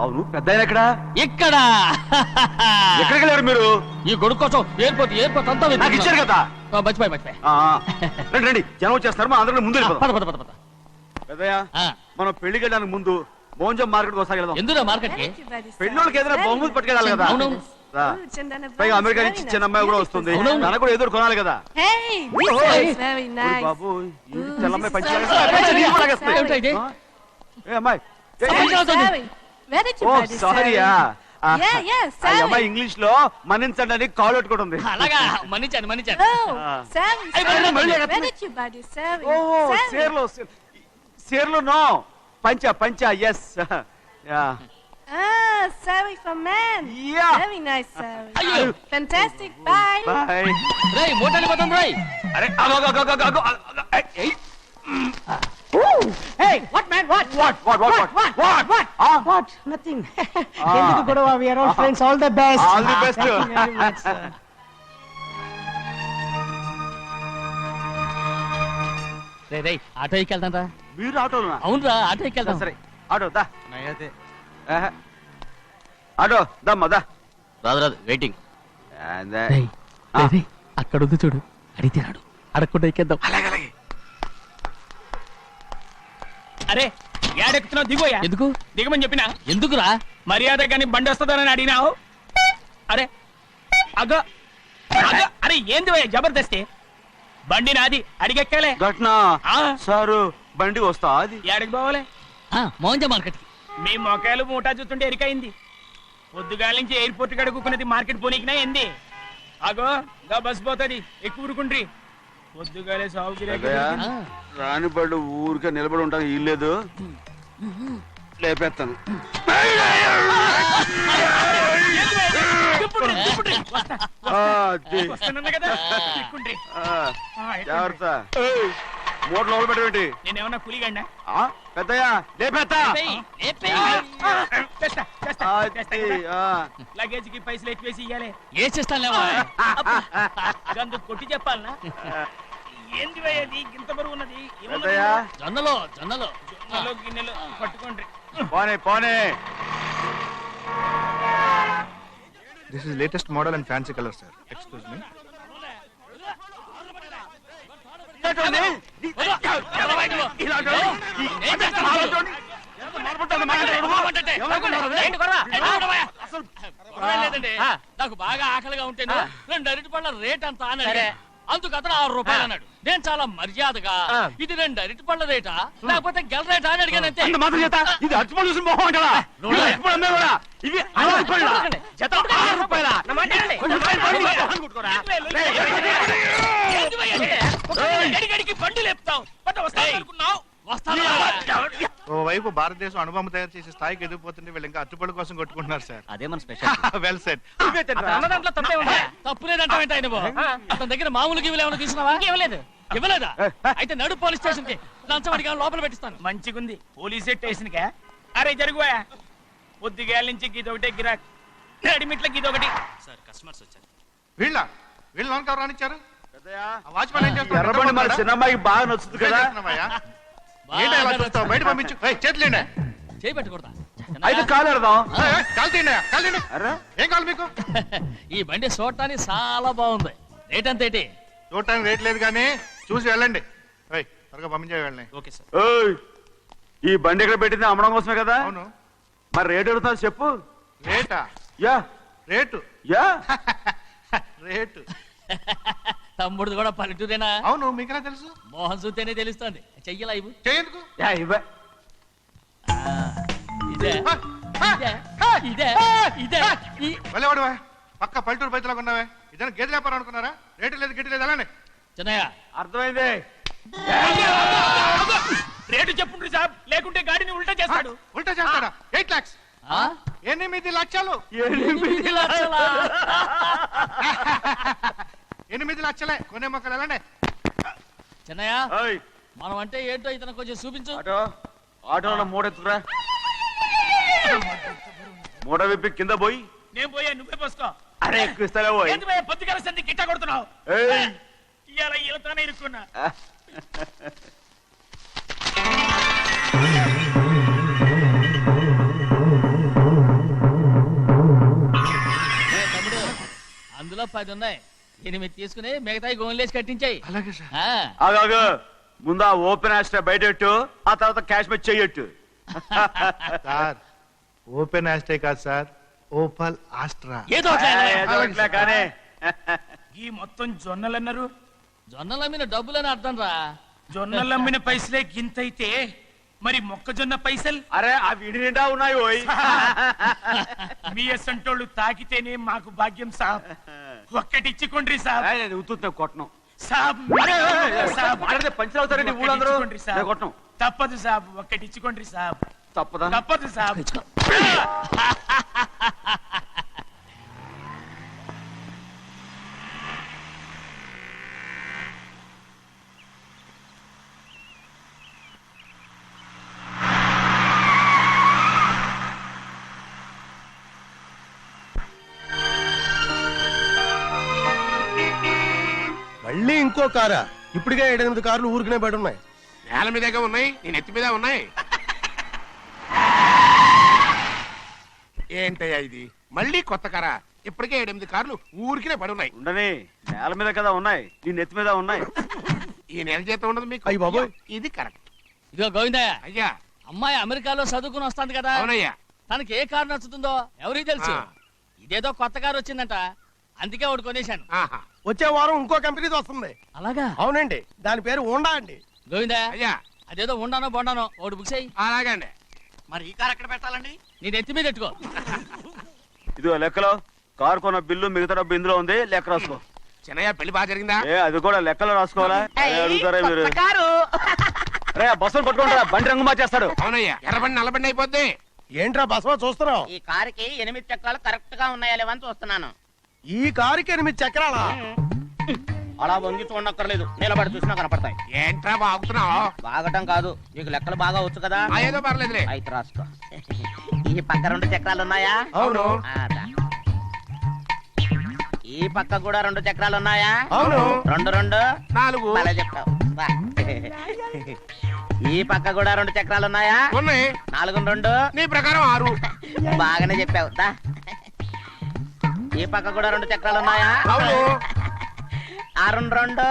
అవును పెద్ద ఎక్కడ ఇక్కడ ఎక్కడికి వెళ్ళారు మీరు? ఈ గొడుగు కోసం ఎయిర్పోర్ట్ అంతా నాకు ఇచ్చారు కదా. మర్చిపోయి రండి రండి, జనం వచ్చేస్తారు, మనం అందరం ముందు వెళ్ళిపోదాం. పద. పెద్దయ్య, మనం పెళ్లికి వెళ్ళడానికి ముందు మోంజం మార్కెట్ ఒకసారి వెళ్దాం. ఎందుకు మార్కెట్ కి? పెళ్ళోళ్ళకి ఏదైనా బహుమతి పట్టుకెళ్ళాలి కదా. పైగా అమెరికా నుంచి చిన్న అమ్మాయి కూడా వస్తుంది, తనకు కూడా ఎదురు కొనాలి కదా. బాబు చెల్లమ్మాయి పంచి అమ్మాయి అమ్మాయి ఇంగ్లీష్ లో మన్నించండి అని కాల్ పెట్టుకుంటుంది. అలాగా మన్నించాను సేర్లు నో పంచా ఎస్. Sari for men. Yeah. Very nice Sari. Fantastic. Bye. Bye. రేయ్ మోటార్ పోతాం రేయ్. అరే Hey, what man? What? Nothing. ఎందుకు గొడవ? We are all friends. All the best. All the best. Thank you very much, sir. రేయ్ auto ఎక్కెళ్తాం రా. మీరు ఆటోనా? అవునరా ఆటో ఎక్కెళ్తాం. సరే ఆటో దా. ఆటో దమ్మా దా. రాదు వెయిటింగ్. అలాగే అక్కడ ఉంది చూడు, అడిగితే రాడు, అడగకుండా ఎక్కేద్దాం. అలాగే అరే ఏడెక్కుతున్నావు? దిగోయా. ఎందుకు దిగమని చెప్పినా? ఎందుకురా? మర్యాద కానీ బండి వస్తుందని అడిగినావు. అరే అగో అరే ఏంది భయ్యా జబర్దస్తి? బండి నాది, అడిగెక్కాలే. ఘట్నా సారు బండి వస్తా అది ఏడకి పోవాలే? మోంజ మార్కెట్. మీ మొక్కలు మూటా చూస్తుంటే ఎరికైంది. పొద్దుగాల నుంచి ఎయిర్పోర్ట్ కడుక్కున్నది మార్కెట్ పోనీకినా ఏంది? అగో గా బస్ పోతుంది, ఎక్కువ ఊరుకుండ్రి. పొద్దుగాలే సాగు రాని బళ్ళు ఊరికే నిలబడి ఉంటాను, ఇల్లేదు లేపేస్తాను. జాగ్రత్త, మూట లోపల పెట్టేటి. నేనేమన్నా కూలిగండా? పెద్దయ్యా లేపేస్తా. లగేజ్ కి పైసలు ఎక్కువేసి ఇయ్యాలి. ఏ చేస్తాను గందు కొట్టి చెప్పాలనా? ఏంది భయ్యది ఇంత బరువు ఉన్నది? జొన్నలో గిన్నెలు పట్టుకోండి. పోనే This is latest model and fancy color, sir. Excuse me. నాకు బాగా ఆకలిగా ఉంటేను 2 అరటి పళ్ళ రేట్ అంత అన్నాడు. అందుకు అతను 6 రూపాయలు అన్నాడు. నేను చాలా మర్యాదగా ఇది 2 అరటి పళ్ళ రేటా లేకపోతే గెల రేటా అని అడిగాను. అంతే. ఇది అరటిపళ్ళు చూసి మొహం కదా. ఇవి బండి లేపుతావు. ఓవైపు భారతదేశం అనుభవం తయారు చేసే స్థాయికి ఎదిగిపోతుంటే వీళ్ళు ఇంకా అట్టుపడి కోసం కొట్టుకుంటున్నారు సార్. అదే మన స్పెషల్. Well said. అన్నదాంట్లో తప్పే ఉందా? తప్పులేదంటావేంట ఆయన? అతని దగ్గర మామూలు గివ్వులు ఏమైనా తీసుకున్నావా? ఇవ్వలేదా? అయితే నడు పోలీస్ స్టేషన్ కి లంచం అడిగా లోపల పెట్టిస్తాను. మంచిగుంది పోలీస్ స్టేషన్ కా. అరే జరుగుయా, పొద్దుగాల నుంచి గీదొకటే గిరాక్, నడిమిట్ల గీదొకటి. సార్ కస్టమర్స్ వచ్చారు. వీళ్ళు లోన్ కవర్ రానిచ్చారు. వాచ్మెన్ ఏం చేస్తున్నారు? ఎర్రబండి మన చిన్నమ్మాయికి బాగా నచ్చుతుంది కదా. బయట పంపించు. చేతులేండి. చేయి పెట్టకూడదా? అయితే కాలు ఎడదాం. కాలు తీయండి. ఏం కావాలి మీకు? ఈ బండి చూడటానికి చాలా బాగుంది. రేట్ అంత ఏంటి? చూడటానికి రేట్ లేదు కానీ చూసి వెళ్ళండి. త్వరగా పంపించే వెళ్ళండి. Okay sir. ఈ బండి ఎక్కడ పెట్టింది? అమ్మడం కోసమే కదా. అవును. మరి రేట్ అడుగుతాను చెప్పు. రేటా? Yeah rate yeah rate. తమ్ముడు కూడా పల్లెటూరేనా? అవును. మీకెలా తెలుసు? మోహన్ చూస్తేనే తెలుస్తుంది. చెయ్యలా ఇవ్వు. చేయందుకు వెళ్ళేవాడువా? పక్క పల్లెటూరు బయటలాగా ఉన్నావే. ఇదైనా గేదె వ్యాపారం అనుకున్నారా? రేటు లేదు గిట్టు లేదు అలానే. చిన్నయ్య అర్థమైంది. రేటు చెప్పుండ్రి సాబ్, లేకుంటే గాడిని ఉల్టా చేస్తాడు. ఉల్టా చేస్తాడా? 8 lakhs. 8 లక్షలు. 8 లక్షలా? 8 లక్షలే. కొనే మొక్కలు ఎలానే. చిన్నయ్య మనం అంటే ఏంటో ఇతను కొంచెం చూపించు. ఆటోలో మూడెత్తురా. మూడ విప్పి కింద పోయి. నేను పోయా, నువ్వే పోసుకో. అరే ఎక్కువ ఇస్తాలే పోయి. పొద్దుగాల సంధి గిట్ట కొడుతున్నావు. ఇవాళ ఈలతోనే ఇరుక్కున్నా. 10 ఉన్నాయి. 8 తీసుకుని మిగతాయి గోన్లేసి కట్టించాయి. అలాగే సార్. ఆగాగు ముందు ఆ ఓపెన్ ఆస్ట్రా బయటెట్టు, ఆ తర్వాత క్యాష్ మెచ్ చెయ్యట్టు. సార్ ఓపెన్ ఆస్ట్రే కాదు సార్, ఓపల్ ఆస్ట్రా. ఏదో అట్లా కానీ ఈ మొత్తం జొన్నలన్నారు. జొన్నల మీద డబ్బులని అర్థం రా. జొన్నలమ్మిన పైసలే గింతైతే మరి మొక్కజొన్న పైసలు అరే ఆ విడి నిండా ఉన్నాయి ఓయ్. మీ అసంటోళ్ళు తాకితేనే మాకు భాగ్యం సాబ్. ఒక్కటిచ్చుకోండి సాబ్. ఉత్తున్నా కొట్టను. సాబ్ సాబ్ మాట్లాడితే పంచర్ అవుతారండి ఊళ్ళందరూ. ఒక్కటిచ్చుకోండి సాబ్. నేను కొట్టను. తప్పదు సాబ్, ఒక్కటిచ్చుకోండి సాబ్. తప్పదా? తప్పదు సాబ్. మళ్ళీ ఇంకో కారా? ఇప్పటికే 7-8 కార్లు ఊరికనే బయట ఉన్నాయి. నేల మీదగా ఉన్నాయి, నేను ఎత్తి మీద ఉన్నాయి. ఏంటయ్యా ఇది? మళ్ళీ కొత్త కారా? ఇప్పటికే 7-8 కార్లు ఊరికినే పడి ఉన్నాయి. ఉండని నేల మీద కదా ఉన్నాయి, నీ నెత్తి మీద ఉన్నాయి. ఈ నెల జీతం ఉండదు మీకు. అయ్య బాబోయ్. ఇది కరెక్ట్. ఇదిగో గోవిందయ్య, అయ్యా. అమ్మాయి అమెరికాలో చదువుకుని వస్తుంది కదా. అవునయ్యా. తనకి ఏ కారు నచ్చుతుందో ఎవరికి తెలుసు. ఆ. ఇదేదో కొత్త కారు వచ్చిందంట, అందుకే ఒకటి కొనేశాను. ఆహా. వచ్చే వారం ఇంకో కంపెనీది వస్తుంది. అలాగా? అవునండి, దాని పేరు హోండా అండి. గోవిందయ్య, అయ్యా. అదేదో ఉండానో బొండానో ఒకటి బుక్ చేయి. అలాగండి. మరి ఈ కార్ ఎక్కడ పెట్టాలండి? నీ నెత్తి మీద పెట్టుకో. ఇదిగో లెక్కలో కారు కొన్న బిల్లు మిగతా డబ్బు ఇందులో ఉంది, లెక్క రాసుకో. చిన్నయ్య పెళ్లి బాగా జరిగిందా? అది కూడా లెక్కలో రాసుకోవాలా? అడుగుతారా మీరు? రే బస్సులు పట్టుకుంటారా, బండి రంగు మార్చేస్తాడు. అవునయ్యా, ఎర్రబండి నల్లబండి అయిపోద్ది. ఏంట్రా బసవా చూస్తున్నావు? ఈ కారుకి 8 చక్రాలు కరెక్ట్ గా ఉన్నాయా లేవని చూస్తున్నాను. ఈ కారుకి 8 చక్రాలా? అలా వంగి చూడక్కర్లేదు, నిలబడి చూసినా కనపడతాయి. ఏంట్రా బాగుతున్నావు? బాగటం కాదు, నీకు లెక్కలు బాగా వచ్చు కదా. ఏదో పర్లేదులే. అయితే రాసుకో. ఈ పక్క 2 చక్రాలు ఉన్నాయా? అవును. ఆ, దా. ఈ పక్క కూడా 2 చక్రాలు ఉన్నాయా? అవును. 2 2 4 భలే చెప్తావు. బా. ఈ పక్క కూడా 2 చక్రాలు ఉన్నాయా? ఉన్నాయి. 4 2 నీ ప్రకారం 6. బాగానే చెప్పావు. దా. ఈ పక్క కూడా 2 చక్రాలు ఉన్నాయా? అవును. 6 2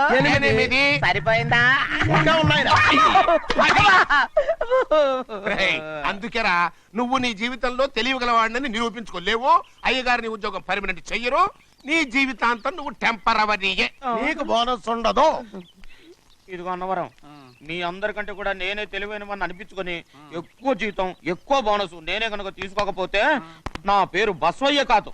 8. సరిపోయిందా? ఇంకా ఉన్నాయిరా. రేయ్, అందుకేరా నువ్వు నీ జీవితంలో తెలియగలవాడిని నిరూపించుకోలేవు. అయ్యగారిని ఉద్యోగం పర్మనెంట్ చెయ్యరు. నీ జీవితాంతం నువ్వు టెంపరవరీయే. నీకు బోనస్ ఉండదు. ఇదిగో అన్నవరం, మీ అందరికంటే కూడా నేనే తెలివైన వాడిని అనిపించుకొని ఎక్కువ జీతం ఎక్కువ బోనస్ నేనే కనుక తీసుకోకపోతే నా పేరు బస్వయ్య కాదు.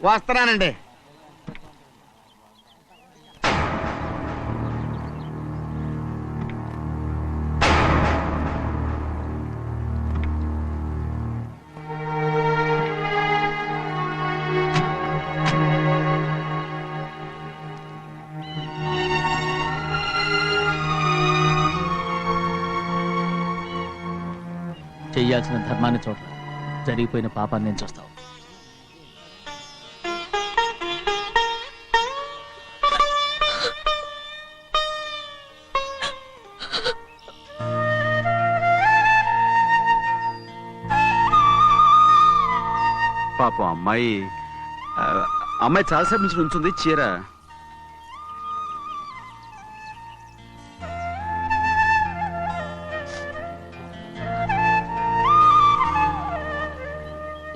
వస్తున్నానండి. చెయ్యాల్సిన ధర్మాన్ని చూడ, జరిగిపోయిన పాపాన్ని నేను చూస్తావు. పాపం అమ్మాయి చాలాసేపు నుంచి ఉంచుంది చీర.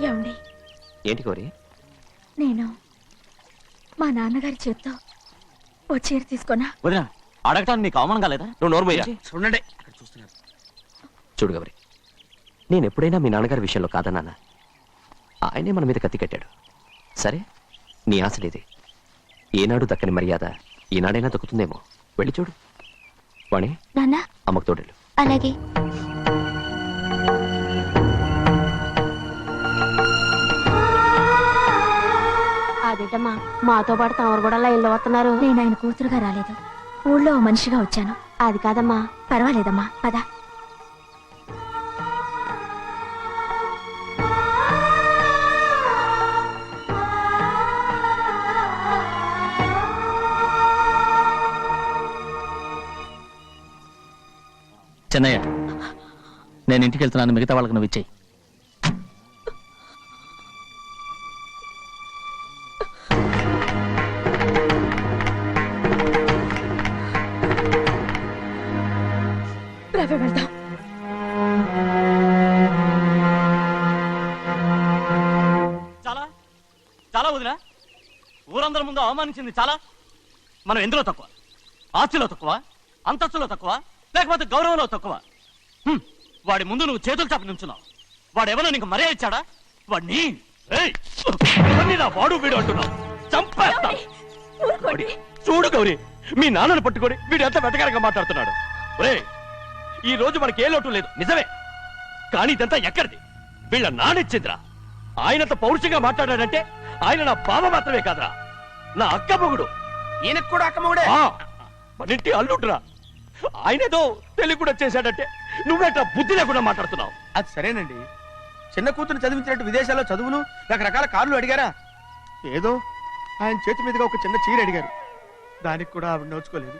ఏమండి? ఏంటి కోరి? నేను మా నాన్నగారి చేత్తో ఓ చీర తీసుకున్నా. వదినా, అడగటానికి నీకు అవమానం కాలేదా? నువ్వు నోర్మయ్యా. చూడండి చూడు గౌరి, నేను ఎప్పుడైనా మీ నాన్నగారి విషయంలో కాదన్నానా? ఆయనే మన మీద కత్తి కట్టాడు. సరే, నీ ఆశలేదే. ఏనాడు దక్కని మర్యాద ఈనాడైనా దక్కుతుందేమో. వెళ్ళి చూడు. వాణి, నాన్న అమ్మకు తోడేళ్ళు. అలాగే. అదేటమ్మా మాతో పాటు తమరు కూడా లైన్లో వస్తున్నారు. నేను ఆయన కూతురుగా రాలేదు, ఊళ్ళో ఓ మనిషిగా వచ్చాను. అది కాదమ్మా. పర్వాలేదమ్మా, పద. చెన్నయ్య, నేను ఇంటికి వెళ్తున్నాను. మిగతా వాళ్ళకి నువ్వు ఇచ్చేయి. రవి, వెళ్దాం. చాలా చాలా వదినా, ఊరందరి ముందు అవమానించింది చాలా. మనం ఎందులో తక్కువ? ఆస్తిలో తక్కువ? అంతస్తులో తక్కువ? లేకపోతే గౌరవంలో తక్కువ? వాడి ముందు నువ్వు చేతులు చాపి నుంచున్నావు. వాడెవరో నీకు మర్యాద ఇచ్చాడా? వాడిని వాడు వీడు అంటున్నావు. చంపేస్తాను. చూడు గౌరీ, మీ నాన్నను పట్టుకొని వీడు ఎంత వెతకారంగా మాట్లాడుతున్నాడు. ఒరే, ఈ రోజు మనకి ఏ లోటు లేదు నిజమే, కానీ ఇదంతా ఎక్కడిది? వీళ్ళ నానిచ్చిందిరా. ఆయనంత పౌరుషంగా మాట్లాడాడంటే ఆయన నా బావ మాత్రమే కాదురా, నా అక్క మొగుడు. ఈయనకు కూడా అక్క మొగుడే. మనింటి అల్లుడురా. ఆయనేదో తెలివి కూడా చేశాడంటే నువ్వేట్లా బుద్ధి లేకుండా మాట్లాడుతున్నావు? అది సరేనండి, చిన్న కూతురు చదివించినట్టు విదేశాల్లో చదువులు, రకరకాల కార్లు అడిగారా? ఏదో ఆయన చేతి మీదుగా ఒక చిన్న చీర అడిగారు, దానికి కూడా ఆవిడ నోచుకోలేదు.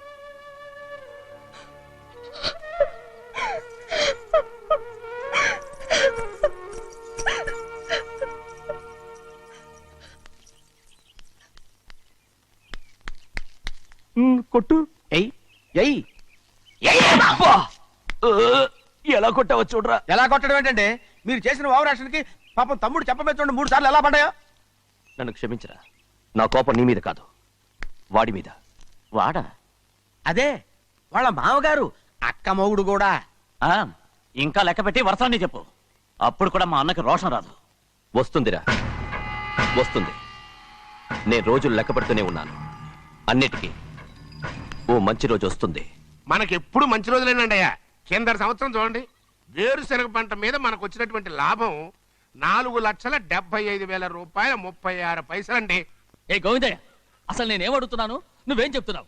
కొట్టు. ఎయ్ ఎయ్ ఎలా కొట్టావో చూడరా. ఎలా కొట్టడం ఏంటంటే, మీరు చేసిన వావరాక్షణకి పాపం తమ్ముడు చెప్పబెట్టండి 3 సార్లు ఎలా పడ్డాయో. నన్ను క్షమించరా. నా కోపం నీ మీద కాదు, వాడి మీద. వాడా? అదే వాళ్ళ మామగారు అక్క మొగుడు కూడా. ఇంకా లెక్క పెట్టి వరసాన్ని చెప్పు, అప్పుడు కూడా మా అన్నకి రోషం రాదు. వస్తుందిరా, వస్తుంది. నేను రోజులు లెక్క పెడుతూనే ఉన్నాను. అన్నిటికీ ఓ మంచి రోజు వస్తుంది. మనకెప్పుడు మంచి రోజులేనండి అయ్యా. కింద సంవత్సరం చూడండి, వేరుశనగ పంట మీద మనకు వచ్చినటువంటి లాభం 4,75,000 రూపాయల 36 పైసలండి. ఏ గోవిందయ్య, అసలు నేనేం అడుగుతున్నాను, నువ్వేం చెప్తున్నావు?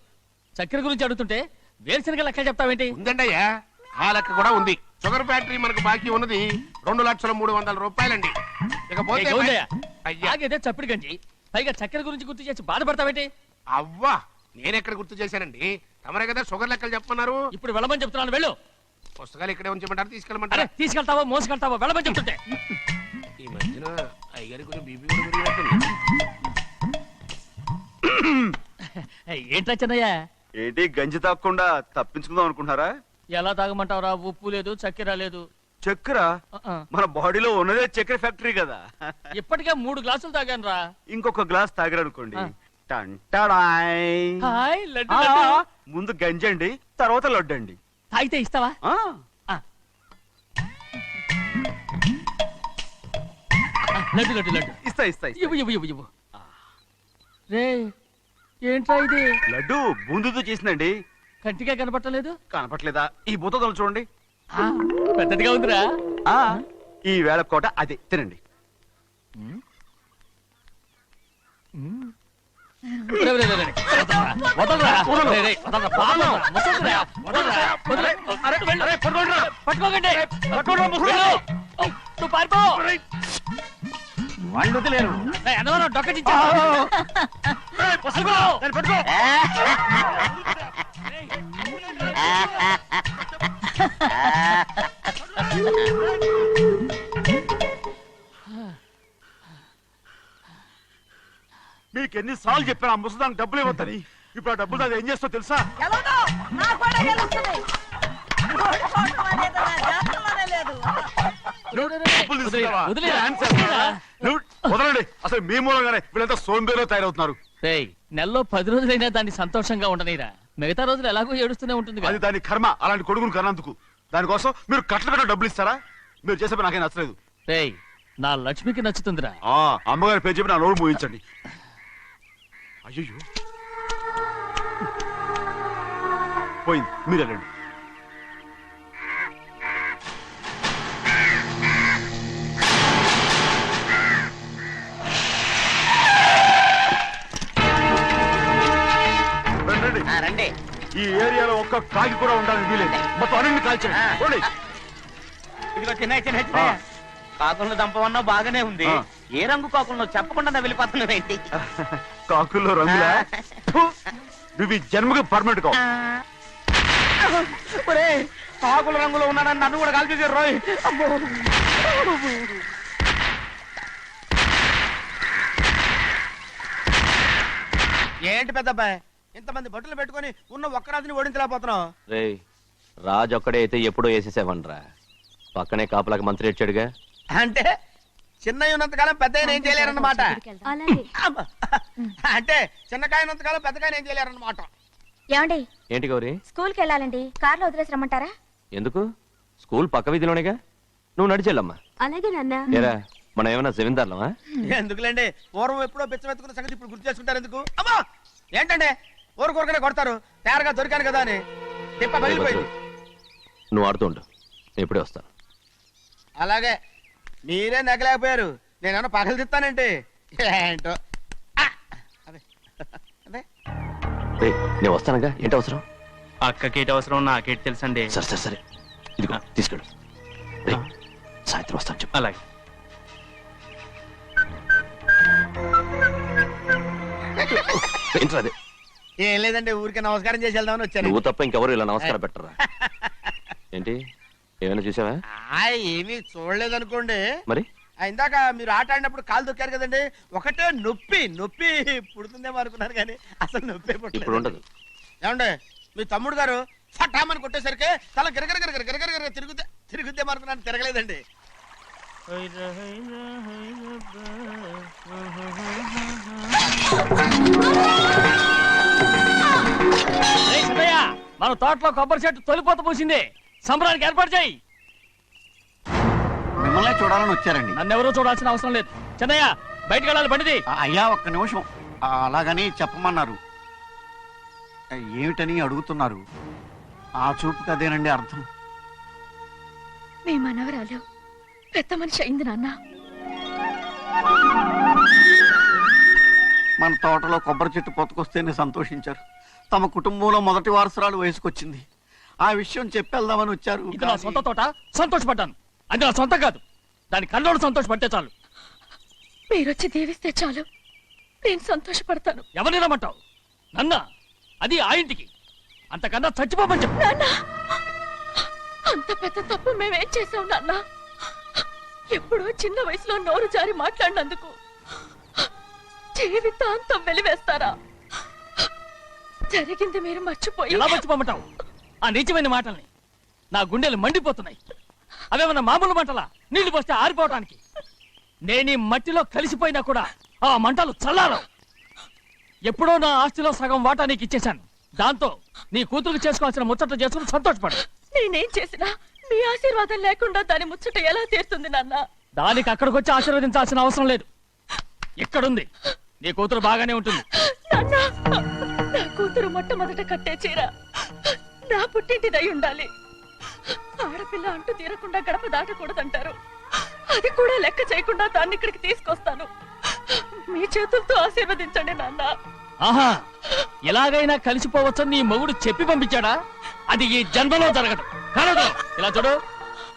చక్కెర గురించి అడుగుతుంటే వేరుశనగ లెక్క చెప్తావేంటి? ఉందండి అయ్యా, ఆ లెక్క కూడా ఉంది. షుగర్ ఫ్యాక్టరీ మనకు బాకీ ఉన్నది 2,03,00,000 రూపాయలండి. ఇకపోతే అయ్యా, ఆగేదే చప్పిడి గంజి, పైగా చక్కెర గురించి గుర్తు చేసి బాధపడతావేంటి? అవ్వా, నేనెక్కడ గుర్తు చేశానండి, తమరే కదా షుగర్ లెక్కలు చెప్పమన్నారు. ఇప్పుడు వెళ్ళమని చెప్తున్నాను, వెళ్ళు. పుస్తకాలు ఇక్కడే ఉంచమంటారు, తీసుకెళ్ళమంటారా? తీసుకెళ్తావో మోసుకెళ్తావో వెళ్ళమని చెప్తుంటే. ఈ మధ్యన అయ్యగారి కొంచెం బీపీ కూడా పెరిగినట్టుంది. ఏంట్రా చిన్నయ్య? ఏంటి గంజి తాగకుండా తప్పించుకుందాం అనుకుంటున్నారా? ఎలా తాగమంటావురా? ఉప్పు లేదు, చక్కెర లేదు. చక్కెర? మన బాడీలో ఉన్నదే చక్కెర ఫ్యాక్టరీ కదా. ఇప్పటికే 3 గ్లాసులు తాగాను రా. ఇంకొక గ్లాస్ తాగరనుకోండి, హాయ్ లడ్డు. ముందు గంజండి, తర్వాత లడ్డండి. తాగితే ఇస్తావా? లడ్డు లడ్డు లడ్డు ఇస్తా ఇస్తా. ఇవ్వు ఇవ్వు ఇవ్వు ఇవ్వు. రే, ఏంట్రా ఇది? లడ్డు బూందుతో చేసిందండి. కంటిగా కనపట్టలేదు. కనపట్లేదా? ఈ బూతలు చూడండి, పెద్దదిగా ఉందిరా. ఈ వేళ కోట అదే, తినండి. వాళ్ళు వదిలేరు. డొక్కచించా. మీకు ఎన్నిసార్లు చెప్పాను ఆ ముసదానికి డబ్బులు ఇవ్వద్దని. ఇప్పుడు ఆ డబ్బులు అది ఏం చేస్తో తెలుసా? వదలండి, అసలు మీ మూలంగానే వీళ్ళంతా సోంబేలో తయారవుతున్నారు. నెలలో 10 రోజులైనా దాన్ని సంతోషంగా ఉండనీరా. మిగతా రోజులు ఎలాగో ఏడుస్తూనే ఉంటుంది. అది దాని కర్మ, అలాంటి కొడుకును కన్నందుకు. దానికోసం మీరు కట్ల డబ్బులు ఇస్తారా? మీరు చేసే పని నాకేం నచ్చలేదు. రేయ్ నా లక్ష్మికి నచ్చుతుందిరా. అమ్మగారి పేరు చెప్పి నా నోరు మూయించండి. అయ్యో పోయింది, మీరు వెళ్ళండి. రండి. ఈ ఏరియాలో ఒక్క కాకి కూడా ఉండాలని వీలేదు. మొత్తం అన్ని కాల్చండి. ఇదిగో చిన్న చిన్న చిన్న కాకులను దంపమన్నా బాగానే ఉంది. ఏ రంగు కాకులను చెప్పకుండా వెళ్ళిపోతున్నావేంటి? కాకుల్లో రంగులా? ఫు! నువ్వు ఈ జన్మకి పర్మనెంట్ కావు. కాకుల రంగులో ఉన్నానని నన్ను కూడా కాల్చేసారు రోయ్. ఏంటి పెద్దబ్బాయ్, ఇంతమంది బట్టలు పెట్టుకొని ఉన్న ఒక్కరాజుని ఓడించలేకపోతున్నావు? రేయ్ రాజు ఒక్కడే అయితే ఎప్పుడో వేసేసేవనరా. పక్కనే కాపలాకి మంత్రి వచ్చాడుగా. అంటే చిన్నయ్య ఉన్నంతకాలం పెద్ద ఏం చేయలేరన్నమాట. అంటే చిన్నకాయ ఉన్నంతకాలం పెద్దకాయ ఏం చేయలేరన్నమాట. ఏమండి ఏంటి గౌరీ? స్కూల్కి వెళ్ళాలండి, కార్లో వదిలేసి రమ్మంటారా? ఎందుకు? స్కూల్ పక్క వీధిలోనేగా, నువ్వు నడిచెళ్ళమ్మా. అలాగే నాన్న. ఏరా మనం ఏమన్నా జమీందార్లమా? ఎందుకులేండి, పూర్వం ఎప్పుడో బిచ్చమెత్తుకున్న సంగతి ఇప్పుడు గుర్తు చేసుకుంటారు ఎందుకు? అమ్మా ఏంటంటే ఊరుకోరుకనే కొడతారు, తయారుగా దొరికాను కదా అని. తిప్ప పగిలిపోయింది. నువ్వు ఆడుతూ ఉండు, నేను ఇప్పుడే వస్తాను. అలాగే మీరే నగలేకపోయారు, నేనేమన్నా పగలు తిస్తానంటే ఏంటో. అదే అదే రేయ్ నేను వస్తానుగా, ఏంటి అవసరం? అక్కకేటి అవసరం నాకేటి తెలుసండి. సరే సరే సరే, ఇదిగో తీసుకెళ్ళు. రేయ్ సాయంత్రం వస్తాను చెప్పు. అలాగే. ఏంట్రా అదే? ఏం లేదండి, ఊరికే నమస్కారం చేసి వెళ్దామని వచ్చాను. నువ్వు తప్ప ఇంకెవరు ఇలా నమస్కారం పెట్టరా? ఏంటి ఏమైనా చూసావా? ఏమీ చూడలేదనుకోండి. మరి ఇందాక మీరు ఆట ఆడినప్పుడు కాలు దొక్కారు కదండి, ఒకటే నొప్పి నొప్పి పుడుతుందేమో అనుకున్నారు కానీ అసలు నొప్పి ఇప్పుడు ఉండదు. ఏమండి మీ తమ్ముడు గారు ఫటామని కొట్టేసరికి తల గిరగర గిరగర గిరగర గిరగర తిరుగుద్దేమో అనుకున్నాను, తిరగలేదండి. మన తోటలో కొబ్బరి చెట్టు తొలిపోత పూసింది, సంబరానికి ఏర్పాటు చేయి. మిమ్మల్ని చూడాలని వచ్చారండి. నన్నెవరూ చూడాల్సిన అవసరం లేదు. చెన్నయ్య బయటికి వెళ్ళాలి, బండిది. అయ్యా ఒక్క నిమిషం, అలాగని చెప్పమన్నారు. ఏమిటని అడుగుతున్నారు? ఆ చూపుకి అదేనండి అర్థం. మీ మనవరాలు పెద్ద మనిషి అయింది నాన్న. మన తోటలో కొబ్బరి చెట్టు పొత్తుకొస్తేనే సంతోషించారు. తమ కుటుంబంలో మొదటి వారసురాలు వయసుకొచ్చింది. ఆ విషయం చెప్పేద్దామని వచ్చారు. ఇది నా సొంత తోట, సంతోషపడ్డాను. అది నా సొంతం కాదు, దాని కళ్ళోడు సంతోషపడితే చాలు. మీరొచ్చి దీవిస్తే చాలు, నేను సంతోషపడతాను. ఎవరిని రమ్మంటావు? నన్న? అది ఆ ఇంటికి, అంతకన్నా చచ్చిపోమని చెప్పు. నాన్న, అంత పెద్ద తప్పు మేమేం చేసాం నాన్న? ఎప్పుడో చిన్న వయసులో నోరు జారి మాట్లాడినందుకు జీవితాంతం వెలివేస్తారా? జరిగింది మీరు మర్చిపోయి. ఎలా మర్చిపోమంటావు ఆ నీచమైన మాటల్ని? నా గుండెలు మండిపోతున్నాయి. అవేమన్నా మామూలు మంటలా, నీళ్లు పోస్తే ఆరిపోవటానికి? నేను ఈ మట్టిలో కలిసిపోయినా కూడా ఆ మంటలు చల్లారవు. ఎప్పుడో నా ఆస్తిలో సగం వాటా నీకు ఇచ్చేశాను. దాంతో నీ కూతురు చేసుకోవాల్సిన ముచ్చట చేసుకుని సంతోషపడు. నేనేం చేసినా మీ ఆశీర్వాదం లేకుండా దాని ముచ్చట ఎలా తీరుతుంది నాన్న? దానికి అక్కడికి వచ్చి ఆశీర్వదించాల్సిన అవసరం లేదు. ఎక్కడుంది? నీ కూతురు బాగానే ఉంటుంది. నాన్న, నా కూతురు మొట్టమొదట కట్టే చీర నా పుట్టింటిదై ఉండాలి. ఆడపిల్ల అంటూ తీరకుండా గడప దాటకూడదంటారు. అది కూడా లెక్క చేయకుండా దాన్ని ఇక్కడికి తీసుకొస్తాను. మీ చేతులతో ఆశీర్వదించండి నాన్న. ఆహా, ఎలాగైనా కలిసిపోవచ్చని నీ మొగుడు చెప్పి పంపించాడా? అది ఈ జన్మలో జరగదు. కలదు. ఇలా చూడు,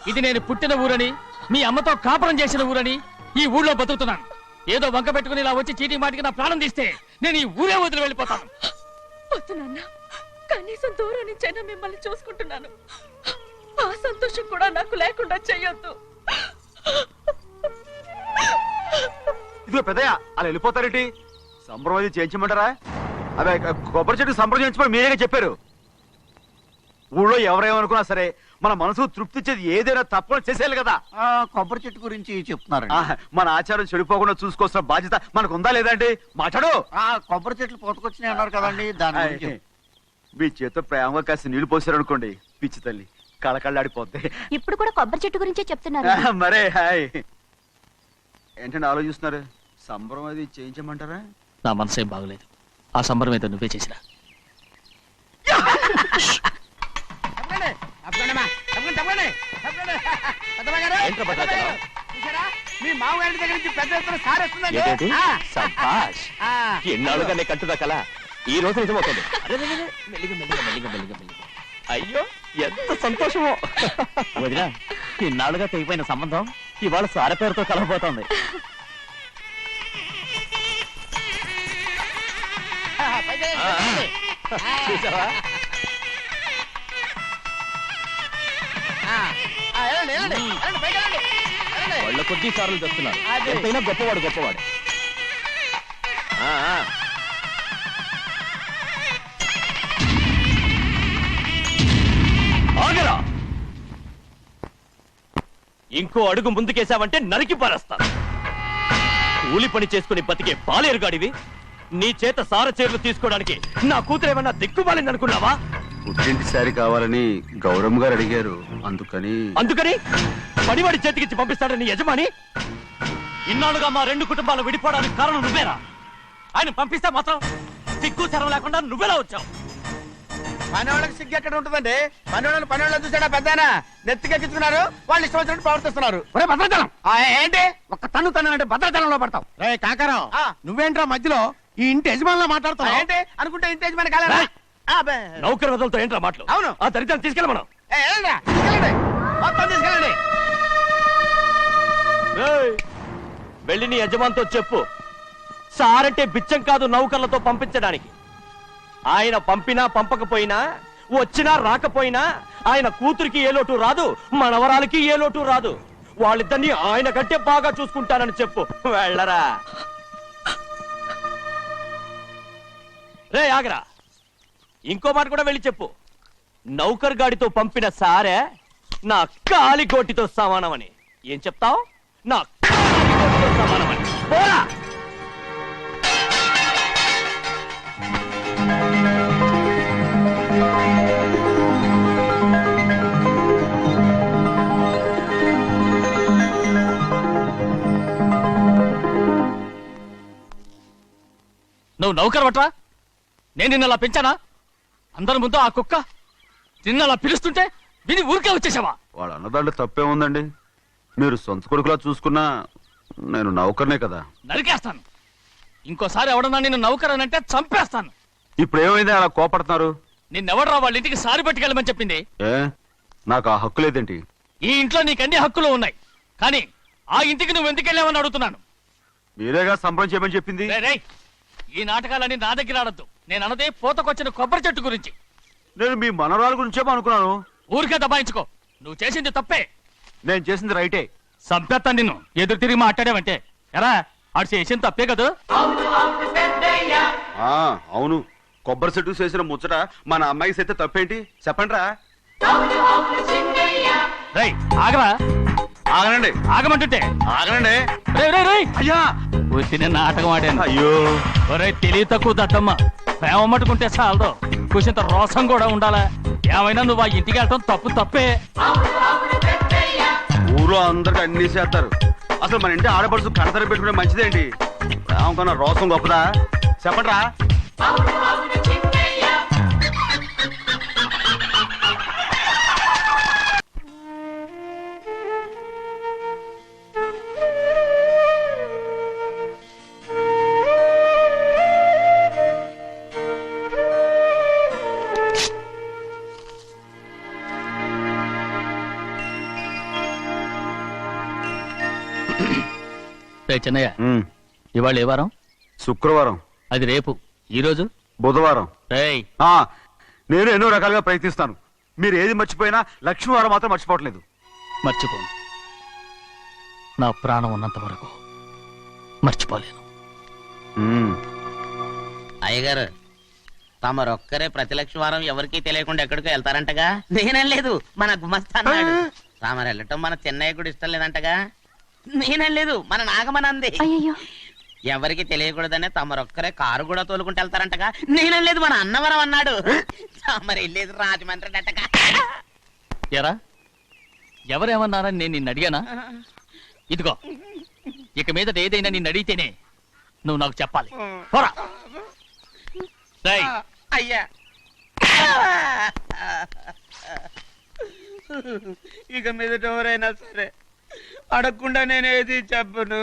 ఇది నేను పుట్టిన ఊరని, మీ అమ్మతో కాపురం చేసిన ఊరని ఈ ఊళ్ళో బతుకుతున్నాను. ఏదో వంక పెట్టుకుని ఇలా వచ్చి చీటీ మాటికి నా ప్రాణం తీస్తే నేను ఈ ఊరే వదిలి వెళ్ళిపోతాను. వద్దు నాన్న, కనీసం దూరం నుంచైనా మిమ్మల్ని చూసుకుంటున్నాను. ఆ సంతోషం కూడా నాకు లేకుండా చెయ్యొద్దు. ఇదిగో పెద్దయ్య, అలా వెళ్ళిపోతారేంటి? సంబరం అది చేయించమంటారా? అదే కొబ్బరి చెట్టు సంబరం చేయించమని మీరేగా చెప్పారు. ఊళ్ళో ఎవరేమనుకున్నా సరే మన మనసు తృప్తిచ్చేది ఏదైనా తప్పని చేసేయాలి కదా. కొబ్బరి చెట్టు గురించి చెప్తున్నారు. మన ఆచారం చెడిపోకుండా చూసుకోవాల్సిన బాధ్యత మనకు ఉందా లేదా అండి? మాట్లాడు. కొబ్బరి చెట్లు పోతుకొచ్చినాయి అన్నారు కదండి, దాని మీ చేత ప్రేమగా కాసి నీళ్లు పోసారనుకోండి, పిచ్చి తల్లి కళకళ్ళాడిపోద్ది. ఇప్పుడు కూడా కొబ్బరి చెట్టు గురించే చెప్తున్నారు. మరే హాయ్ ఏంటంటే ఆలోచిస్తున్నారు? సంబరం అది చేయించమంటారా? నా మనసు ఏం బాగలేదు. ఆ సంబరం ఏదో నువ్వే చేసినా. ఏంట్రా భద్రాచలం? మీ మామగారి దగ్గర నుంచి పెద్ద ఎత్తున సార్ ఏంటేంటి? వస్తుందండి. సబ్బాష్. ఆ. ఎన్నాళ్ళుగా నీ కట్టుదా కల ఈ రోజు నిజమవుతుంది. అరే, అరే, అరే, మెల్లిగా, మెల్లిగా, మెల్లిగా, మెల్లిగా, మెల్లిగా. అయ్యో ఎంత సంతోషమో. వదినా, ఇన్నాళ్ళుగా తెగిపోయిన సంబంధం ఇవాళ సార పేరుతో కలగబోతోంది. చూసావా? వాళ్ళ కొద్ది సార్లు చెప్తున్నారు. ఎంతైనా గొప్పవాడు గొప్పవాడు. ఆ, ఆ. ఆగరా! ఇంకో అడుగు ముందుకేశావంటే నరికి పారేస్తాను. కూలి పని చేసుకుని బతికే బాలేరుగాడివి నీ చేత సార చీరలు తీసుకోవడానికి నా కూతురు ఏమన్నా దిక్కుమాలింది అనుకున్నావా? పుట్టింటి సారి కావాలని గౌరమ్మ గారు అడిగారు, అందుకని పడివాడి చేతికిచ్చి పంపిస్తాడని యజమాని. ఇన్నాళ్ళుగా మా రెండు కుటుంబాలు విడిపోవడానికి కారణం నువ్వేరా? ఆయన పంపిస్తే మాత్రం సిగ్గు శరం లేకుండా నువ్వెలా వచ్చావు? పనివాళ్ళకి సిగ్గు ఎక్కడ ఉంటుందండి? పనివాళ్ళని చూసాడా పెద్దాయన నెత్తికెక్కించుకున్నారు, వాళ్ళు ఇష్టం వచ్చినట్టు ప్రవర్తిస్తున్నారు. భద్రాచలం ఏంటి ఒక్క తన్ను అంటే భద్రాచలంలో పడతావు. రే కాకరం, ఆ. నువ్వేంట్రా మధ్యలో ఈ ఇంటి యజమానిలో మాట్లాడుతావు? ఏంటి అనుకుంటే ఇంటి యజమాని కాలేదా? నౌకర్ వదలతో ఏంట్రా మాటలు? అవును. ఆ దరిద్రాన్ని తీసుకెళ్ళ మనం. తీసుకెళ్ళండి, మొత్తం తీసుకెళ్ళండి. ఏయ్, వెళ్ళి నీ యజమానితో చెప్పు, సారంటే బిచ్చం కాదు నౌకర్లతో పంపించడానికి. ఆయన పంపినా పంపకపోయినా, వచ్చినా రాకపోయినా ఆయన కూతురికి ఏ లోటు రాదు, మనవరాలకి ఏ లోటు రాదు. వాళ్ళిద్దరినీ ఆయన కంటే బాగా చూసుకుంటానని చెప్పు. వెళ్ళరా. రే ఆగరా, ఇంకో మాట కూడా వెళ్ళి చెప్పు. నౌకర్ గాడితో పంపిన సారే నా కాలిగోటితో సమానమని. ఏం చెప్తావు? నా కాలిగోటితో సమానమని. పోరా. నువ్వు నౌకర్ పట్రా? నేను నిన్న అలా పెంచానా? అందరి ముందు ఆ కుక్క నిన్న అలా పిలుస్తుంటే విని ఊరికే వచ్చేసావా? వాళ్ళ అన్నదాంట్లో తప్పే ఉందండి. మీరు సొంత కొడుకులా చూసుకున్నా నేను నౌకర్నే కదా. నరికేస్తాను. ఇంకోసారి ఎవడన్నా నిన్ను నౌకర్ అని అంటే చంపేస్తాను. ఇప్పుడు ఏమైంది అలా కోపడుతున్నారు? నిన్నెవడరా వాళ్ళ ఇంటికి సారి పట్టుకెళ్ళమని చెప్పింది? ఏ నాకు ఆ హక్కు లేదేంటి? ఈ ఇంట్లో నీకు అన్ని హక్కులు ఉన్నాయి, కానీ ఆ ఇంటికి నువ్వు ఎందుకు వెళ్ళావని అడుగుతున్నాను. మీరేగా సంబరం చేయమని చెప్పింది. రేయ్, రేయ్, ఈ నాటకాలన్నీ నా దగ్గర ఆడద్దు. నేను అన్నదే పూతకొచ్చిన కొబ్బరి చెట్టు గురించి. నేను మీ మనవరాల గురించేమో అనుకున్నాను. ఊరికే దబాయించుకో. నువ్వు చేసింది తప్పే. నేను చేసింది రైటే. సంపేత్తాను నిన్ను ఎదురు తిరిగి మాట్లాడావంటే. ఎరా, ఆడు చేసింది తప్పే కదా? అవును, కొబ్బరి చెట్టు చేసిన ముచ్చట మన అమ్మాయికి చేస్తే తప్పేంటి చెప్పండి రా. రేయ్, ఆగరా. ఆగనండి. ఆగమంటుంటే ఆగనండి. రేయ్, రేయ్, రేయ్. అయ్యా, వచ్చిన నాటకం ఆడాను. అయ్యో, ఒరే తెలివి తక్కువ దద్దమ్మ, ప్రేమ మట్టుకుంటే చాలదు, కొంచెంత రోసం కూడా ఉండాలా? ఏమైనా నువ్వు ఆ ఇంటికి వెళ్ళటం తప్పే. ఊరు అందరికి అన్ని చేస్తారు. అసలు మన ఇంటి ఆడపడుచు కడతర పెట్టుకునే మంచిదేంటి? ప్రేమ కన్నా రోసం గొప్పదా చెప్పండి రా. చెన్నయ్య, ఇవాళ ఏ వారం? శుక్రవారం. అది రేపు. ఈ రోజు బుధవారం. రేయ్, నేను ఎన్నో రకాలుగా ప్రయత్నిస్తాను. మీరు ఏది మర్చిపోయినా లక్ష్మీవారం మాత్రం మర్చిపోవట్లేదు. మర్చిపోను. నా ప్రాణం ఉన్నంత వరకు మర్చిపోలేను. అయ్యగారు, తమరొక్కరే ప్రతి లక్షవారం ఎవరికీ తెలియకుండా ఎక్కడికో వెళ్తారంటగా? నేనేం లేదు, మన గుమస్తా అన్నాడు. తామరు వెళ్ళటం మన చెన్నయ్య కూడా ఇష్టం లేదంటగా? నేనేం లేదు, మన నాగమనంది. అయ్యో, ఎవరికి తెలియకూడదనే తమరొక్కరే కారు కూడా తోలుకుంటూ వెళ్తారంటగా? నేనేం లేదు, మన అన్నవరం అన్నాడు. తమరు వెళ్ళేది రాజమండ్రి అంటగా? ఎరా ఎవరేమన్నారని నేను నిన్ను అడిగానా? ఇదిగో ఇక మీదట ఏదైనా నిన్ను అడిగితేనే నువ్వు నాకు చెప్పాలి. పోరా. రేయ్, అయ్యా ఇక మీదట ఎవరైనా సరే అడగకుండా నేనేది చెప్పను.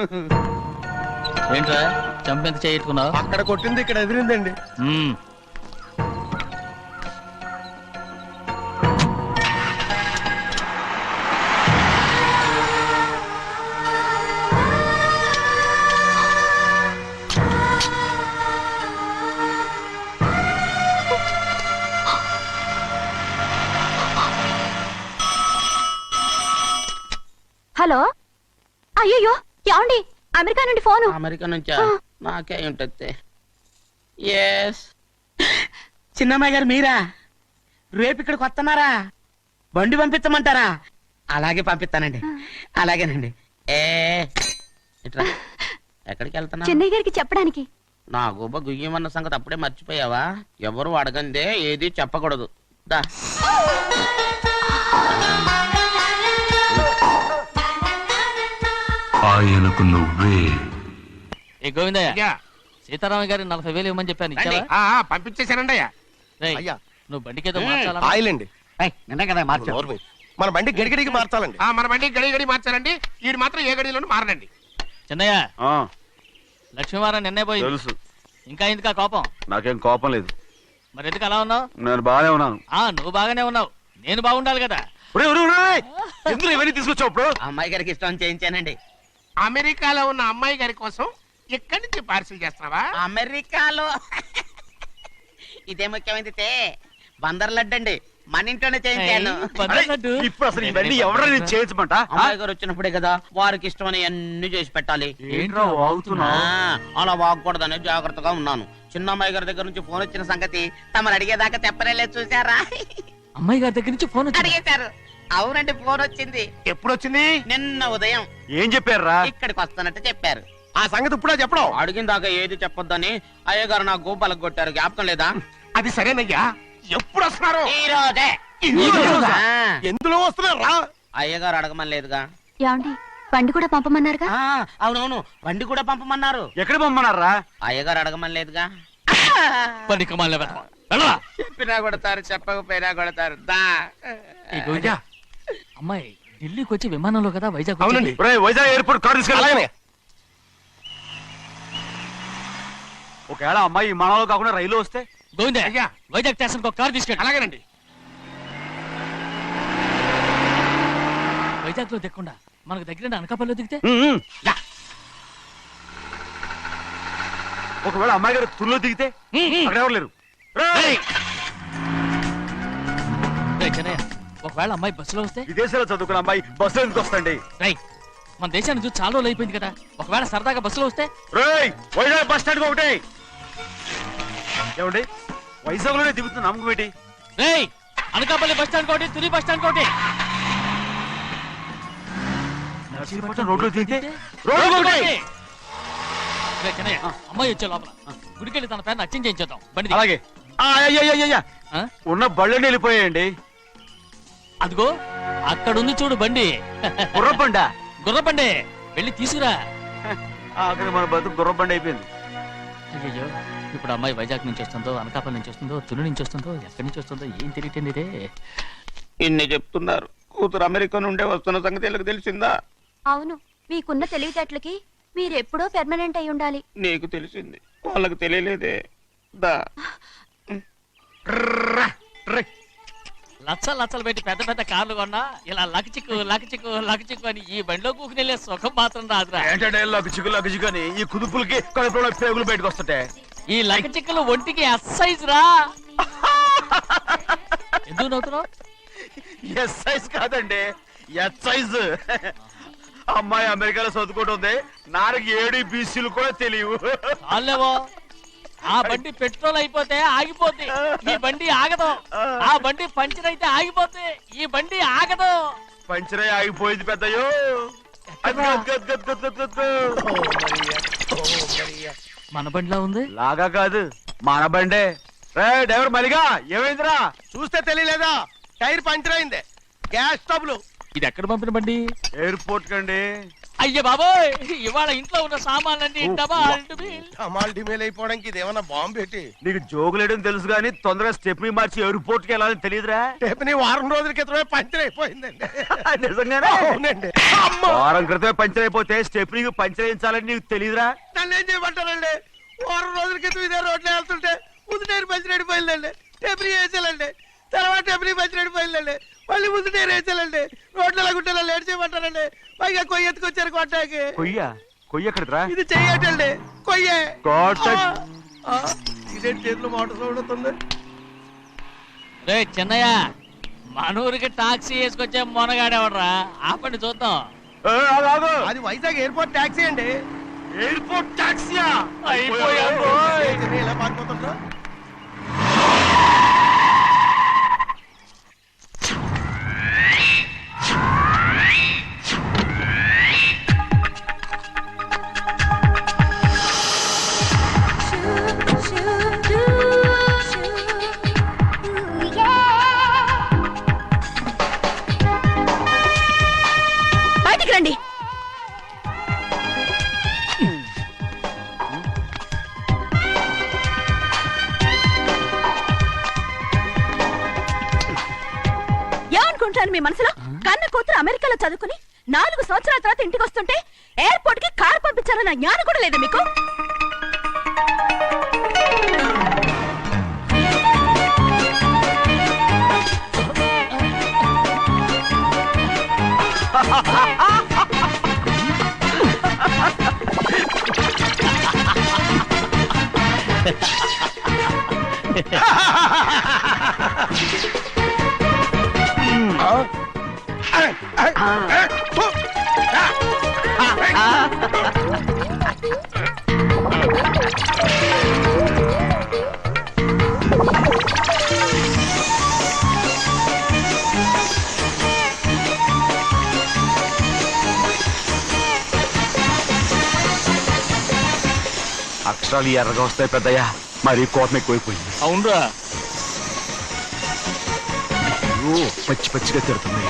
ఏంట్రా చంపెంత చేయించుకున్నావు? అక్కడ కొట్టింది ఇక్కడ ఎదిరిందండి. హలో, అయ్యో ఏమండి, అమెరికా నుండి ఫోను. అమెరికా నుంచా? నాకే ఉంటుంది. ఎస్, చిన్నమ్మాయి గారు మీరా? రేపు ఇక్కడికి వస్తున్నారా? బండి పంపించమంటారా? అలాగే పంపిస్తానండి. అలాగేనండి. ఇట్రా. ఎక్కడికి వెళ్తున్నా? చెన్నై గారికి చెప్పడానికి. నా గుబ్బ గుయ్యమన్న సంగతి అప్పుడే మర్చిపోయావా? ఎవరు అడగందే ఏది చెప్పకూడదు. దా. ఆయనకు నువ్వే. ఏ గోవిందయ్య, అయ్యా సీతారామయ్య గారి 40,000 ఇవ్వమని చెప్పాను, రండి. ఇచ్చావా? పంపించేశానండి అయ్యా. రేయ్, అయ్యా. నువ్వు బండికేదో మార్చాలా? ఆయిల్ అండి. నిన్న కదా నోర్మి. మన బండి గడిగడికి మార్చాలండి. మన బండి గడి గడి మార్చాలండి. వీడు మాత్రం ఏ గడిలోనూ మారనండి. చిన్నయ్య, ఆ, లక్ష్మీవారం నిన్నే పోయింది. తెలుసు. ఇంకా ఎందుకా కోపం? నాకేం కోపం లేదు. మరి ఎందుకు అలా ఉన్నావు? నేను బాగానే ఉన్నాను. నువ్వు బాగానే ఉన్నావు, నేను బాగుండాలి కదా. ఒరేయ్, ఒరేయ్, ఒరేయ్! ఎందుకు ఇవన్నీ తీసుకొచ్చావు ఇప్పుడు? అమ్మాయి గారికి ఇష్టం చేయించానండి. అమెరికాలో ఉన్న అమ్మాయి గారి కోసం ఎక్కడి నుంచి పార్సిల్ చేస్తున్నావా? అమెరికాలో ఇదే ముఖ్యమైనది. బందర్ లడ్డు అండి, మన ఇంట్లోనే చేయించాను. అరే, ఇప్పుడు అసలు ఇవన్నీ ఎవరైనా చేయించమంట? అమ్మాయి గారు వచ్చినప్పుడే కదా వారికి ఇష్టమని అన్ని చేసి పెట్టాలి. ఏంట్రా వాగుతున్నా? అలా వాగకూడదని జాగ్రత్తగా ఉన్నాను. చిన్న అమ్మాయి గారి దగ్గర నుంచి ఫోన్ వచ్చిన సంగతి తమరు అడిగేదాకా చెప్పలేదు. చూసారా? అమ్మాయి గారి దగ్గర నుంచి ఫోన్ అడిగేశారు. అవునండి, ఫోన్ వచ్చింది. ఎప్పుడు వచ్చింది? నిన్న ఉదయం. ఏం చెప్పారా? ఇక్కడికి వస్తానంటే చెప్పారు. ఆ సంగతి ఇప్పుడే చెప్పడం. అడిగిన దాకా ఏది చెప్పొద్దని అయ్యగారు నా గోపాలకు కొట్టారు. జ్ఞాపకం లేదా? అది సరేనయ్యా. ఎప్పుడు వస్తున్నారు? ఈ రోజే. ఎందులో వస్తున్నారా? అయ్యగారు అడగమని లేదుగా. ఏమండి, బండి కూడా పంపమన్నారుగా? అవునవును, బండి కూడా పంపమన్నారు. ఎక్కడ పంపమన్నారా? అయ్యగారు అడగమని లేదుగా. చెప్పినా కొడతారు, చెప్పకపోయినా కొడతారు. దా. అమ్మాయి ఢిల్లీకి వచ్చి విమానంలో కదా వైజాగ్ అవునండి. ఒరేయ్, వైజాగ్ ఎయిర్పోర్ట్ కార్ తీసుకెళ్ళాలి. ఒకవేళ అమ్మాయి విమానంలో కాకుండా రైలు వస్తే? గోవిందయ్య, అయ్యా. వైజాగ్ స్టేషన్ ఒక కార్ తీసుకెళ్ళి. అలాగేనండి. వైజాగ్ లో దిక్కుండా మనకు దగ్గర అనకాపల్లిలో దిగితే? ఒకవేళ అమ్మాయి గారు తుల్లో దిగితే? అక్కడ ఎవరు లేరు. రేయ్! రేయ్ చిన్నయ్య, ఒకవేళ అమ్మాయి బస్సులో వస్తే? విదేశాల్లో చదువుకున్న అమ్మాయి బస్సులో ఎందుకు వస్తండి? రేయ్, మన దేశాన్ని చూసి చాలా రోజులు అయిపోయింది కదా, ఒకవేళ సరదాగా బస్సులో వస్తే? రేయ్, వైజాగ్ బస్ స్టాండ్ ఒకటి. ఏమండి, వైజాగ్ లోనే దిగుతున్న నమ్మకం ఏంటి? రేయ్, అనకాపల్లి బస్ స్టాండ్ కోటి, తుని బస్ స్టాండ్ కోటి. నర్సీపట్నం రోడ్లో దిగితే? రోడ్డు రోడ్డు కోటి. ఒకటి. రేయ్ చిన్నయ్య, అమ్మాయి వచ్చే లోపల గుడికెళ్ళి తన పేరుని అచ్చం చేయించేద్దాం. బండి దిగు. అలాగే. అయ్యయ్యయ్యయ్య, ఆ? ఉన్న బళ్ళని వెళ్ళిపోయాయండి. అదిగో అక్కడుంది చూడు బండి. గుర్రబండ. గుర్రబండి, వెళ్ళి తీసుకురా. ఆఖరి మన బతుకు గుర్రబండ అయిపోయింది. అయ్యో, ఇప్పుడు అమ్మాయి వైజాగ్ నుంచి వస్తుందో, అనకాపల్లి నుంచి వస్తుందో, తుని నుంచి వస్తుందో, ఎక్కడి నుంచి వస్తుందో ఏం తెలియటండి ఇదే. ఇన్ని చెప్తున్నారు, కూతురు అమెరికా నుండే వస్తున్న సంగతి వీళ్ళకి తెలిసిందా? అవును, మీకున్న తెలివితేటలకి మీరెప్పుడో పెర్మనెంట్ అయి ఉండాలి. నీకు తెలిసింది, వాళ్ళకి తెలియలేదే. దా. లచ్చలు పెట్టి పెద్ద పెద్ద కార్లు కొన్నా ఇలా లకచిక్కు అని ఈ బండిలో కూకునెళ్ళే సుఖం మాత్రం రాదురా. ఏంటంటే లగ్గు అని ఈ కుదుపులకి కడుపులో పేగులు బయటకు వస్తుంటాయి. ఈ లకచిక్కులు ఒంటికి ఎక్సైజ్ రా. ఎందుకు నవ్వుతున్నావు? ఎక్సైజ్ కాదండి, ఎక్సైజ్. అమ్మాయి అమెరికాలో చదువుకుంటుంది, నాకు 7 BCలు కూడా తెలియవు. చాలేవో, ఆ బండి పెట్రోల్ అయిపోతే ఆగిపోద్ది, ఈ బండి ఆగదు. ఆ బండి పంచర్ అయితే ఆగిపోద్ది, ఈ బండి ఆగదు. పంచరే ఆగిపోయింది పెద్దయ్యో. మన బండిలా ఉంది. లాగా కాదు, మన బండే. డ్రైవర్ మలిగా ఏమైందిరా? చూస్తే తెలియలేదా? టైర్ పంచర్ అయింది. గ్యాస్ స్టవ్లు. ఇది ఎక్కడ పంపిన బండి? ఎయిర్పోర్ట్ కండి. అయ్య బాబోయ్, ఇవాళ ఇంట్లో ఉన్న సామాన్లన్నీ డబాల్ డుబిల్. టమాల్ డిమేల్ అయిపోవడానికి ఇదేమన్నా బాంబు పెట్టి. నీకు జోకులేయడం తెలుసు కానీ తొందరగా స్టెప్ని మార్చి ఎయిర్పోర్ట్ కి వెళ్ళాలని తెలియదురా? టేపుని వారం రోజుల క్రితమే పంచర్ అయిపోయిందండి. నిజంగానే? అవునండి. వారం క్రితమే పంచర్ అయిపోతే స్టెప్నీకి పంచర్ వేయించాలని నీకు తెలియదురా? నన్ను ఏం చేయమంటారండి? వారం రోజుల క్రితం ఇదే రోడ్లో వెళ్తుంటే ముందు టైర్ పంచర్ అయిపోయిందండి. టేపుని వేసాలండి. తర్వాత టేపుని పంచర్ అయిపోయిందండి. మళ్ళీ ముందు టైర్ వేసాలండి. రోడ్లు ఎలా గుంటే లేట్ చేయమంటారండి. పైగా కొయ్య ఎత్తుకొచ్చారు కొట్టాకి. కొయ్య ఎక్కడిదిరా? ఇది చెయ్యటండి. కొయ్యే. కొట్ట- ఇదేంటి చేతిలో మోటార్ సౌండ్ అవుతుంది? రే చిన్నయ్య, మనూరికి టాక్సీ వేసుకొచ్చే మొనగాడేవడరా? ఆపండి చూద్దాం. ఆగు, ఆగు. అది వైజాగ్ ఎయిర్పోర్ట్ ట్యాక్సీ అండి. ఎయిర్పోర్ట్ టాక్సీయా? అయిపోయాం రోయ్. ఇలా పారిపోతుండ్రా? బయటికి రండి. ఏమనుకుంటాను మీ మనసులో? కన్న కూతురు అమెరికాలో చదువుకుని 4 సంవత్సరాల తర్వాత ఇంటికి వస్తుంటే ఎయిర్పోర్ట్ కి కారు పంపించాలన్న జ్ఞానం కూడా లేదా మీకు? అక్షరాలు ఎర్రగా వస్తాయి పెద్దయ్య. మరి కోపం ఎక్కువైపోయింది. అవునరా? పచ్చి పచ్చిగా తిడుతుంది.